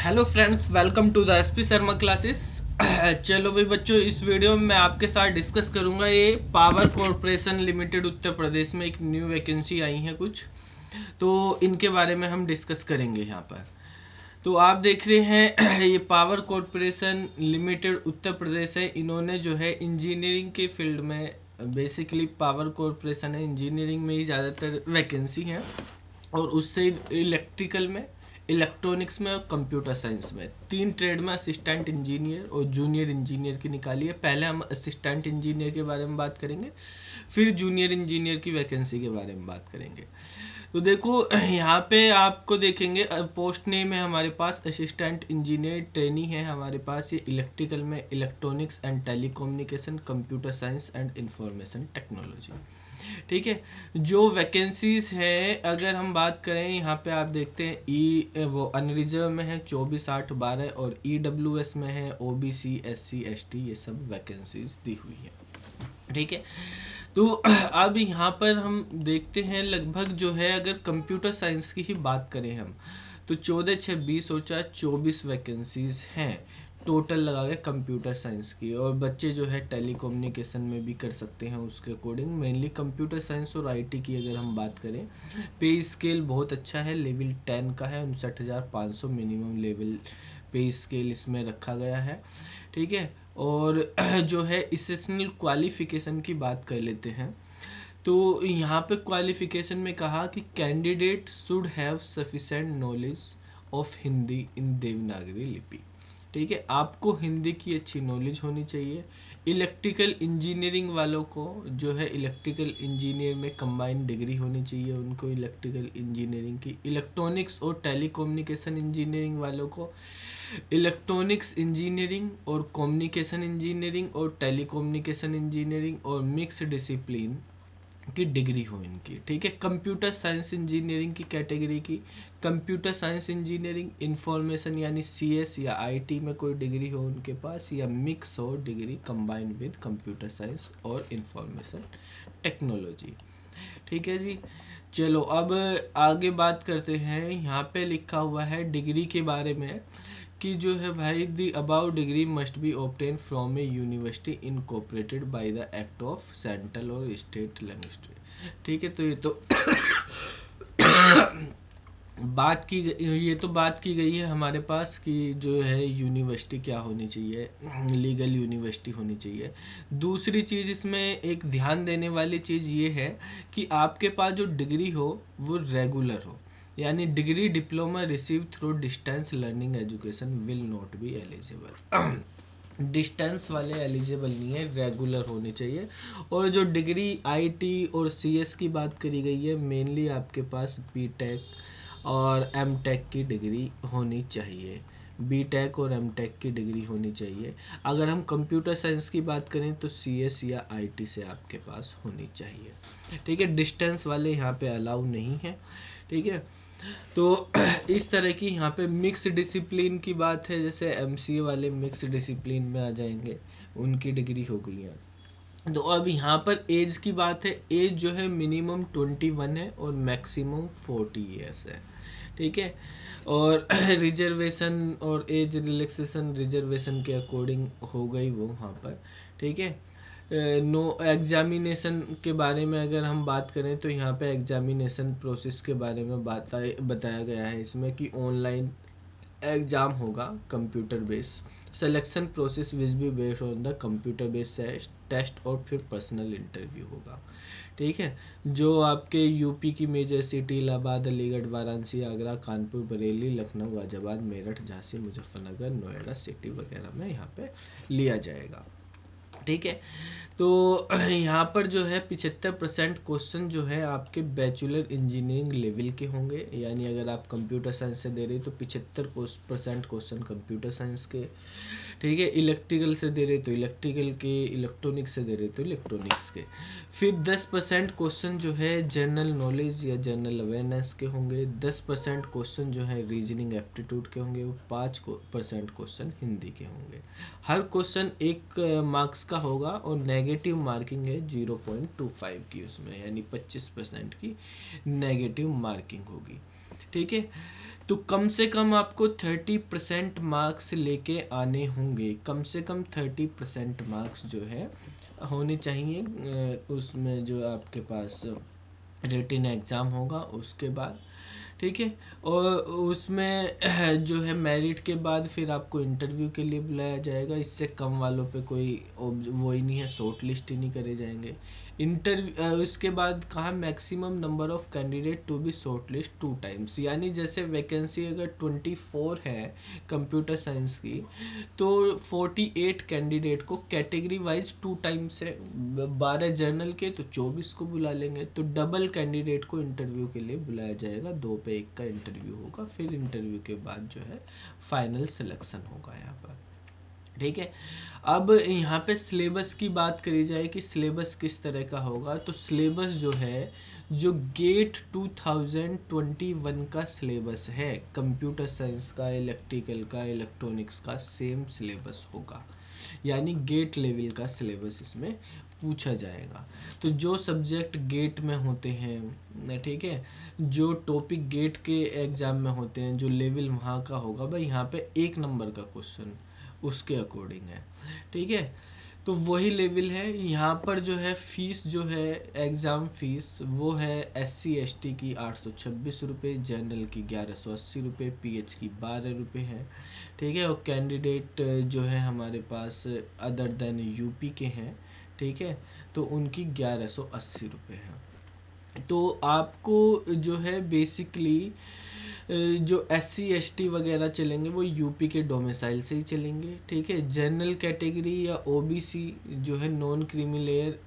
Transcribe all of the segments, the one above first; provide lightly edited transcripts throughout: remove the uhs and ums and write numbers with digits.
Hello friends, welcome to the SP Sharma classes. चलो भाई बच्चों, इस वीडियो में मैं आपके साथ डिस्कस करूंगा ये power corporation limited Uttar Pradesh में एक न्यू वैकेंसी आई है कुछ, तो इनके बारे में हम डिस्कस करेंगे यहाँ पर। तो आप देख रहे हैं ये power corporation limited Uttar Pradesh है। इन्होंने जो है इंजीनियरिंग के फील्ड में, बेसिकली पावर कॉरपोरेशन है, इंजीनियरिंग में ही ज़्यादातर वैकेंसी है और उससे इलेक्ट्रिकल में, इलेक्ट्रॉनिक्स में और कंप्यूटर साइंस में तीन ट्रेड में असिस्टेंट इंजीनियर और जूनियर इंजीनियर की निकाली है। पहले हम असिस्टेंट इंजीनियर के बारे में बात करेंगे, फिर जूनियर इंजीनियर की वैकेंसी के बारे में बात करेंगे। तो देखो यहाँ पे आपको देखेंगे पोस्ट नेम है हमारे पास असिस्टेंट इंजीनियर ट्रेनी है हमारे पास। ये इलेक्ट्रिकल में electronics and telecommunication, computer science and information technology. ठीक है, जो वैकेंसीज है अगर हम बात करें यहाँ पे आप देखते हैं वो अनरिजर्व में है 24/8/12 और EWS में है OBC SC ST, ये सब वैकेंसीज दी हुई है। ठीक है, तो अब यहाँ पर हम देखते हैं लगभग जो है, अगर कंप्यूटर साइंस की ही बात करें हम तो 14/6/20 और 24 वैकेंसीज हैं टोटल लगा के कंप्यूटर साइंस की। और बच्चे जो है टेलीकम्युनिकेशन में भी कर सकते हैं उसके अकॉर्डिंग। मेनली कंप्यूटर साइंस और IT की अगर हम बात करें, पे स्केल बहुत अच्छा है, लेवल 10 का है, 59,500 मिनिमम लेवल पे स्केल इसमें रखा गया है। ठीक है, और जो है एसेशनल क्वालिफिकेशन की बात कर लेते हैं तो यहाँ पे क्वालिफिकेशन में कहा कि candidate should have sufficient knowledge of Hindi in Devanagari लिपि। ठीक है, आपको हिंदी की अच्छी नॉलेज होनी चाहिए। इलेक्ट्रिकल इंजीनियरिंग वालों को जो है इलेक्ट्रिकल इंजीनियर में कंबाइंड डिग्री होनी चाहिए उनको इलेक्ट्रिकल इंजीनियरिंग की। इलेक्ट्रॉनिक्स और टेलीकम्युनिकेशन इंजीनियरिंग वालों को इलेक्ट्रॉनिक्स इंजीनियरिंग और कम्युनिकेशन इंजीनियरिंग और टेलीकम्युनिकेशन इंजीनियरिंग और मिक्स डिसिप्लिन की डिग्री हो इनकी। ठीक है, कंप्यूटर साइंस इंजीनियरिंग की कैटेगरी की कंप्यूटर साइंस इंजीनियरिंग इंफॉर्मेशन यानी CS या IT में कोई डिग्री हो उनके पास, या मिक्स हो degree combined with computer science और इंफॉर्मेशन टेक्नोलॉजी। ठीक है जी, चलो अब आगे बात करते हैं। यहाँ पे लिखा हुआ है डिग्री के बारे में कि जो है भाई the above degree must be obtain from A university incorporated by the act of central और स्टेट लैंग्वेज। ठीक है, तो ये तो बात की गई है हमारे पास कि जो है यूनिवर्सिटी क्या होनी चाहिए, लीगल यूनिवर्सिटी होनी चाहिए। दूसरी चीज़ इसमें एक ध्यान देने वाली चीज़ ये है कि आपके पास जो डिग्री हो वो रेगुलर हो, यानी degree diploma receive through distance learning education will not be eligible. Distance वाले एलिजिबल नहीं है, रेगुलर होने चाहिए। और जो डिग्री IT और CS की बात करी गई है, मेनली आपके पास BTech और MTech की डिग्री होनी चाहिए। BTech और MTech की डिग्री होनी चाहिए। अगर हम कंप्यूटर साइंस की बात करें तो CS या IT से आपके पास होनी चाहिए। ठीक है, डिस्टेंस वाले यहाँ पे अलाउ नहीं है। ठीक है, तो इस तरह की यहाँ पे मिक्स डिसिप्लिन की बात है, जैसे MCA वाले मिक्स डिसिप्लिन में आ जाएंगे, उनकी डिग्री हो गई है। तो अब यहाँ पर एज की बात है, एज जो है मिनिमम 21 है और मैक्सिमम 40 ईयर्स है। ठीक है, और रिजर्वेशन और एज रिलैक्सेशन रिजर्वेशन के अकॉर्डिंग हो गई वो वहाँ पर। ठीक है, नो एग्जामिनेशन के बारे में अगर हम बात करें तो यहाँ पे एग्जामिनेशन प्रोसेस के बारे में बताया गया है इसमें कि ऑनलाइन एग्जाम होगा computer based. Selection process will be based on the computer based test और फिर पर्सनल इंटरव्यू होगा। ठीक है, जो आपके यूपी की major city Allahabad, Aligarh, Varanasi, Agra, Kanpur, Bareilly, Lucknow, Ghaziabad, Meerut, Jhansi, Muzaffarnagar, Noida city वगैरह में यहाँ पे लिया जाएगा। ठीक है, तो यहाँ पर जो है 75% क्वेश्चन जो है आपके बैचलर इंजीनियरिंग लेवल के होंगे, यानी अगर आप कंप्यूटर साइंस से दे रहे तो 75% क्वेश्चन कंप्यूटर साइंस के। ठीक है, इलेक्ट्रिकल से दे रहे तो इलेक्ट्रिकल के, इलेक्ट्रॉनिक्स से दे रहे तो इलेक्ट्रॉनिक्स के। फिर 10% क्वेश्चन जो है जनरल नॉलेज या जनरल अवेयरनेस के होंगे। 10% क्वेश्चन जो है रीजनिंग एप्टीट्यूड के होंगे। 5% क्वेश्चन हिंदी के होंगे। हर क्वेश्चन 1 मार्क्स का होगा और नेगेटिव मार्किंग है 0.25 की उसमें, यानी 25% की नेगेटिव मार्किंग होगी। ठीक है, तो कम से कम आपको 30% मार्क्स लेके आने होंगे, कम से कम 30% मार्क्स जो है होने चाहिए उसमें जो आपके पास रिटन एग्ज़ाम होगा उसके बाद, ठीक है। और उसमें जो है मेरिट के बाद फिर आपको इंटरव्यू के लिए बुलाया जाएगा। इससे कम वालों पे कोई वो ही नहीं है, शॉर्ट लिस्ट ही नहीं करे जाएंगे। इंटरव्यू इसके बाद कहा maximum number of candidate to be shortlist 2 times, यानी जैसे वैकेंसी अगर 24 है कंप्यूटर साइंस की, तो 48 कैंडिडेट को कैटेगरी वाइज 2 टाइम से 12 जर्नल के तो 24 को बुला लेंगे, तो डबल कैंडिडेट को इंटरव्यू के लिए बुलाया जाएगा। 2 पे 1 का इंटरव्यू होगा, फिर इंटरव्यू के बाद जो है फाइनल सिलेक्शन होगा यहाँ पर, ठीक है। अब यहाँ पे सिलेबस की बात करी जाए कि सिलेबस किस तरह का होगा, तो सिलेबस जो है जो गेट 2021 का सिलेबस है कंप्यूटर साइंस का, इलेक्ट्रिकल का, इलेक्ट्रॉनिक्स का सेम सिलेबस होगा, यानी गेट लेवल का सिलेबस इसमें पूछा जाएगा। तो जो सब्जेक्ट गेट में होते हैं, ठीक है, जो टॉपिक गेट के एग्ज़ाम में होते हैं, जो लेवल वहाँ का होगा भाई, यहाँ पे 1 नंबर का क्वेश्चन उसके अकॉर्डिंग है, ठीक है। तो वही लेवल है यहाँ पर। जो है फीस जो है एग्ज़ाम फीस वो है SC/ST की 826 रुपये, जनरल की 1180 रुपये, PH की 12 रुपये है, ठीक है। और कैंडिडेट जो है हमारे पास अदर देन यूपी के हैं, ठीक है, तो उनकी 1180 रुपये है। तो आपको जो है बेसिकली जो SC/ST वगैरह चलेंगे वो यूपी के डोमिसाइल से ही चलेंगे, ठीक है। जनरल कैटेगरी या OBC जो है नॉन क्रीमी लेयर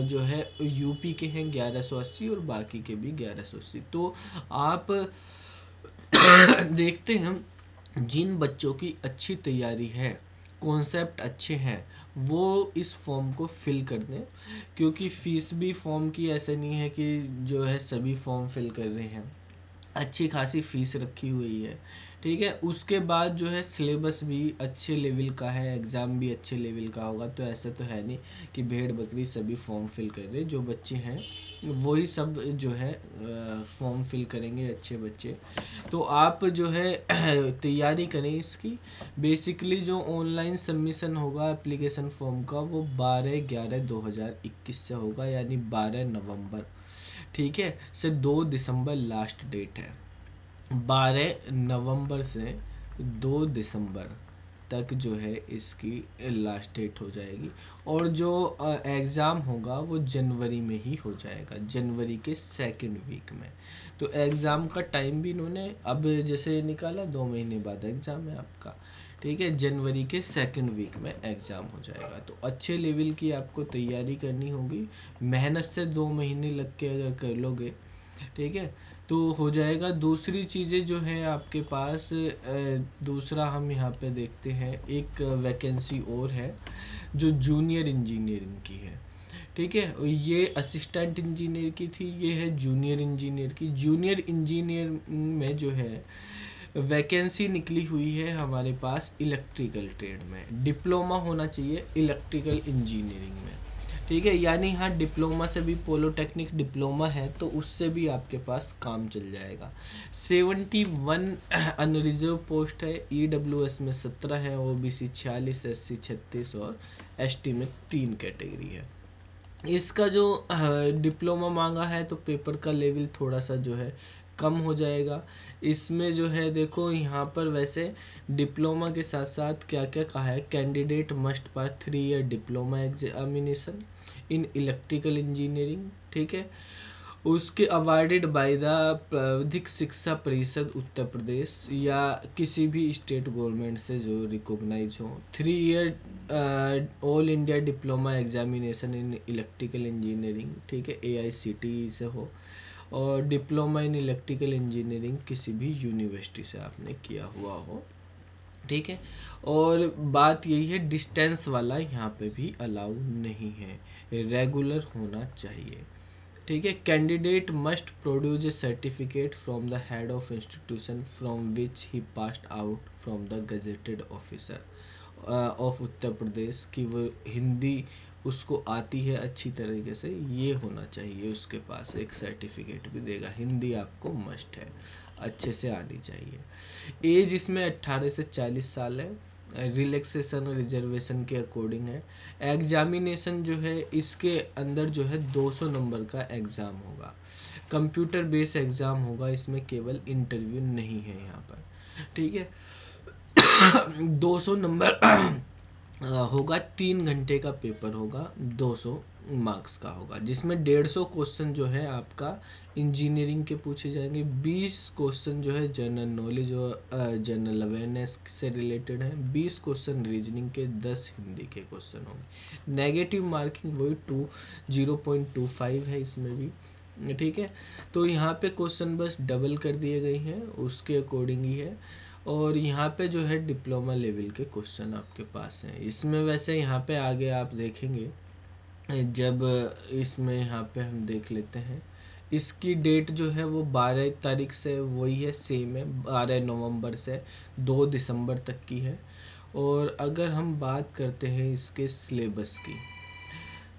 जो है यूपी के हैं 1180 और बाकी के भी 1180। तो आप देखते हैं जिन बच्चों की अच्छी तैयारी है, कॉन्सेप्ट अच्छे हैं, वो इस फॉर्म को फिल कर दें, क्योंकि फ़ीस भी फॉर्म की ऐसा नहीं है कि जो है सभी फॉर्म फिल कर रहे हैं, अच्छी खासी फीस रखी हुई है, ठीक है। उसके बाद जो है सिलेबस भी अच्छे लेवल का है, एग्ज़ाम भी अच्छे लेवल का होगा। तो ऐसा तो है नहीं कि भेड़ बकरी सभी फॉर्म फिल कर रहे, जो बच्चे हैं वही सब जो है फॉर्म फिल करेंगे, अच्छे बच्चे। तो आप जो है तैयारी करें इसकी। बेसिकली जो ऑनलाइन सबमिशन होगा एप्लीकेशन फॉर्म का वो 12/11/2021 से होगा, यानी 12 नवंबर, ठीक है, से 2 दिसंबर लास्ट डेट है। 12 नवंबर से 2 दिसंबर तक जो है इसकी लास्ट डेट हो जाएगी। और जो एग्ज़ाम होगा वो जनवरी में ही हो जाएगा, जनवरी के 2nd वीक में। तो एग्ज़ाम का टाइम भी इन्होंने अब जैसे निकाला, 2 महीने बाद एग्ज़ाम है आपका, ठीक है। जनवरी के 2nd वीक में एग्ज़ाम हो जाएगा। तो अच्छे लेवल की आपको तैयारी करनी होगी, मेहनत से 2 महीने लग के अगर कर लोगे, ठीक है, तो हो जाएगा। दूसरी चीज़ें जो है आपके पास दूसरा हम यहाँ पे देखते हैं, एक वैकेंसी और है जो जूनियर इंजीनियरिंग की है, ठीक है। ये असिस्टेंट इंजीनियर की थी, ये है जूनियर इंजीनियर की। जूनियर इंजीनियर में जो है वैकेंसी निकली हुई है हमारे पास इलेक्ट्रिकल ट्रेड में, डिप्लोमा होना चाहिए इलेक्ट्रिकल इंजीनियरिंग में, ठीक है। यानी हाँ डिप्लोमा से भी, पॉलिटेक्निक डिप्लोमा है तो उससे भी आपके पास काम चल जाएगा। 71 अनरिजर्व पोस्ट है, EWS में 17 है, OBC 46, SC 36 और ST में 3 कैटेगरी है। इसका जो डिप्लोमा मांगा है तो पेपर का लेवल थोड़ा सा जो है कम हो जाएगा। इसमें जो है देखो यहाँ पर वैसे डिप्लोमा के साथ साथ क्या क्या कहा है, candidate must pass 3 year diploma examination in electrical engineering, ठीक है। उसके अवार्डेड बाय द प्राविधिक शिक्षा परिषद उत्तर प्रदेश या किसी भी स्टेट गवर्नमेंट से जो रिकॉग्नाइज हो। 3 year all India diploma examination in electrical engineering, ठीक है, AICTE से हो। और डिप्लोमा इन इलेक्ट्रिकल इंजीनियरिंग किसी भी यूनिवर्सिटी से आपने किया हुआ हो, ठीक है। और बात यही है डिस्टेंस वाला यहाँ पे भी अलाउ नहीं है, रेगुलर होना चाहिए, ठीक है। Candidate must produce a certificate from the head of institution from which he passed out from the gazetted officer of Uttar Pradesh, की वो हिंदी उसको आती है अच्छी तरीके से, ये होना चाहिए उसके पास, एक सर्टिफिकेट भी देगा, हिंदी आपको मस्ट है। अच्छे से आनी चाहिए। एज इसमें 18 से 40 साल है। रिलैक्सेशन और रिजर्वेशन के अकॉर्डिंग है। एग्जामिनेशन जो है इसके अंदर जो है 200 नंबर का एग्ज़ाम होगा। कंप्यूटर बेस्ड एग्ज़ाम होगा, इसमें केवल इंटरव्यू नहीं है यहाँ पर, ठीक है। 200 नंबर होगा, 3 घंटे का पेपर होगा, 200 मार्क्स का होगा, जिसमें 150 क्वेश्चन जो है आपका इंजीनियरिंग के पूछे जाएंगे, 20 क्वेश्चन जो है जनरल नॉलेज और जनरल अवेयरनेस से रिलेटेड है, 20 क्वेश्चन रीजनिंग के, 10 हिंदी के क्वेश्चन होंगे। नेगेटिव मार्किंग वही 0.25 है इसमें भी, ठीक है। तो यहाँ पे क्वेश्चन बस डबल कर दिए गए हैं, उसके अकॉर्डिंग ही है। और यहाँ पे जो है डिप्लोमा लेवल के क्वेश्चन आपके पास हैं इसमें। वैसे यहाँ पे आगे आप देखेंगे, जब इसमें यहाँ पे हम देख लेते हैं, इसकी डेट जो है वो 12 तारीख से वही है, सेम है, 12 नवंबर से 2 दिसंबर तक की है। और अगर हम बात करते हैं इसके सिलेबस की,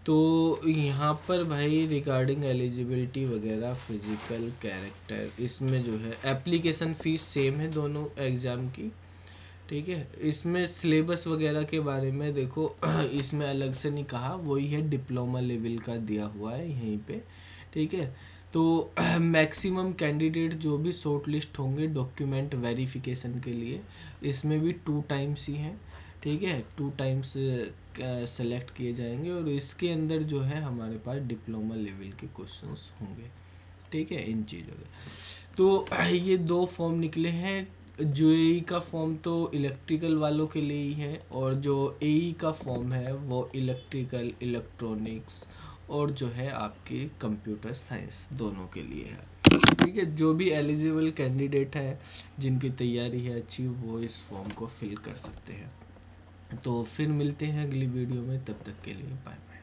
तो यहाँ पर भाई रिगार्डिंग एलिजिबिलिटी वगैरह, फिज़िकल, कैरेक्टर, इसमें जो है एप्लीकेशन फ़ीस सेम है दोनों एग्ज़ाम की, ठीक है। इसमें सिलेबस वगैरह के बारे में देखो, इसमें अलग से नहीं कहा, वही है डिप्लोमा लेवल का दिया हुआ है यहीं पे, ठीक है। तो मैक्सिमम कैंडिडेट जो भी शॉर्ट लिस्ट होंगे डॉक्यूमेंट वेरिफिकेशन के लिए, इसमें भी 2 टाइम्स ही हैं, ठीक है, 2 टाइम्स सेलेक्ट किए जाएंगे। और इसके अंदर जो है हमारे पास डिप्लोमा लेवल के क्वेश्चंस होंगे, ठीक है, इन चीज़ों के। तो ये 2 फॉर्म निकले हैं। जेईई का फॉर्म तो इलेक्ट्रिकल वालों के लिए ही है, और जो एई का फॉर्म है वो इलेक्ट्रिकल, इलेक्ट्रॉनिक्स और जो है आपकी कंप्यूटर साइंस दोनों के लिए है, ठीक है। जो भी एलिजिबल कैंडिडेट है, जिनकी तैयारी है अच्छी, वो इस फॉर्म को फिल कर सकते हैं। तो फिर मिलते हैं अगली वीडियो में, तब तक के लिए बाय बाय।